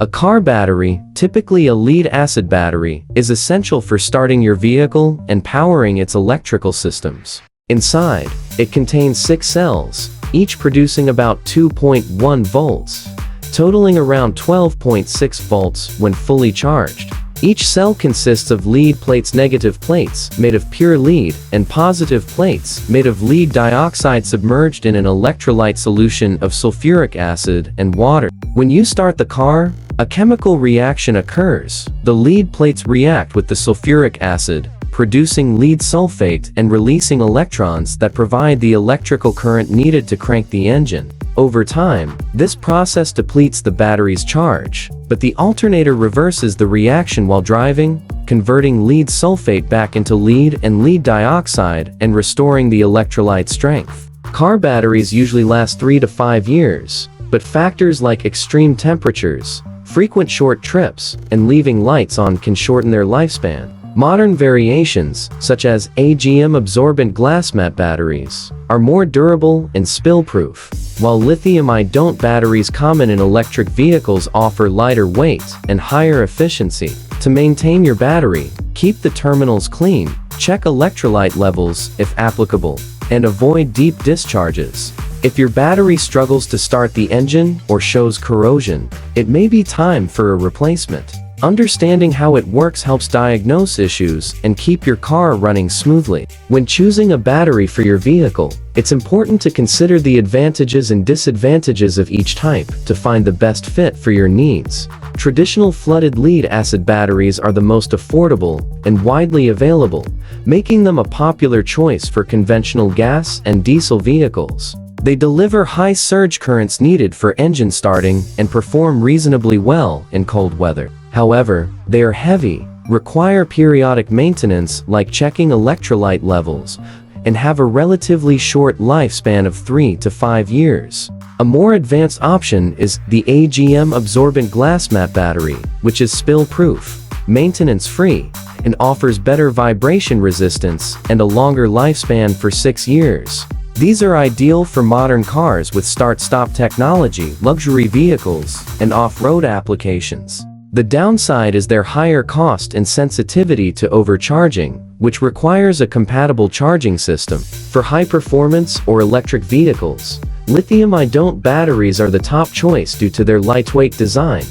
A car battery, typically a lead-acid battery, is essential for starting your vehicle and powering its electrical systems. Inside, it contains 6 cells, each producing about 2.1 volts, totaling around 12.6 volts when fully charged. Each cell consists of lead plates, negative plates made of pure lead, and positive plates made of lead dioxide submerged in an electrolyte solution of sulfuric acid and water. When you start the car, a chemical reaction occurs. The lead plates react with the sulfuric acid, producing lead sulfate and releasing electrons that provide the electrical current needed to crank the engine. Over time, this process depletes the battery's charge, but the alternator reverses the reaction while driving, converting lead sulfate back into lead and lead dioxide and restoring the electrolyte strength. Car batteries usually last 3 to 5 years, but factors like extreme temperatures, frequent short trips, and leaving lights on can shorten their lifespan. Modern variations, such as AGM-absorbent glass mat batteries, are more durable and spill-proof, while lithium-ion batteries common in electric vehicles offer lighter weight and higher efficiency. To maintain your battery, keep the terminals clean, check electrolyte levels if applicable, and avoid deep discharges. If your battery struggles to start the engine or shows corrosion, it may be time for a replacement. Understanding how it works helps diagnose issues and keep your car running smoothly. When choosing a battery for your vehicle, it's important to consider the advantages and disadvantages of each type to find the best fit for your needs. Traditional flooded lead-acid batteries are the most affordable and widely available, making them a popular choice for conventional gas and diesel vehicles. They deliver high surge currents needed for engine starting and perform reasonably well in cold weather. However, they are heavy, require periodic maintenance like checking electrolyte levels, and have a relatively short lifespan of 3 to 5 years. A more advanced option is the AGM-absorbent glass mat battery, which is spill-proof, maintenance-free, and offers better vibration resistance and a longer lifespan for 6 years. These are ideal for modern cars with start-stop technology, luxury vehicles, and off-road applications. The downside is their higher cost and sensitivity to overcharging, which requires a compatible charging system. For high-performance or electric vehicles, lithium-ion batteries are the top choice due to their lightweight design,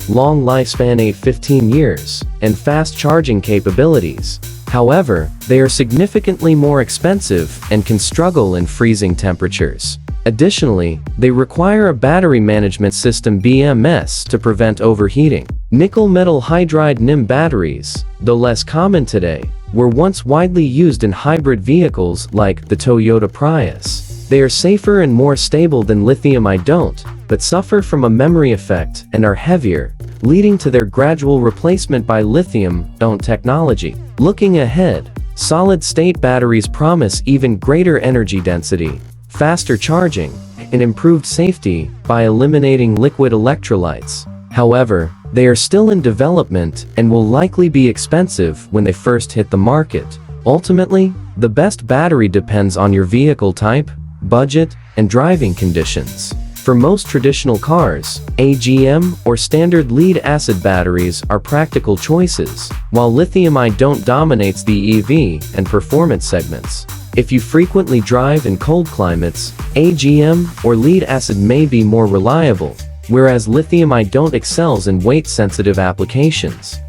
long lifespan of 15 years, and fast charging capabilities. However, they are significantly more expensive and can struggle in freezing temperatures. Additionally, they require a battery management system (BMS) to prevent overheating. Nickel metal hydride NiMH batteries, though less common today, were once widely used in hybrid vehicles like the Toyota Prius. They are safer and more stable than lithium-ion, but suffer from a memory effect and are heavier, leading to their gradual replacement by lithium-ion technology. Looking ahead, solid-state batteries promise even greater energy density, faster charging, and improved safety by eliminating liquid electrolytes. However, they are still in development and will likely be expensive when they first hit the market. Ultimately, the best battery depends on your vehicle type, budget, and driving conditions. For most traditional cars, AGM or standard lead-acid batteries are practical choices, while lithium-ion dominates the EV and performance segments. If you frequently drive in cold climates, AGM or lead-acid may be more reliable, whereas lithium-ion excels in weight-sensitive applications.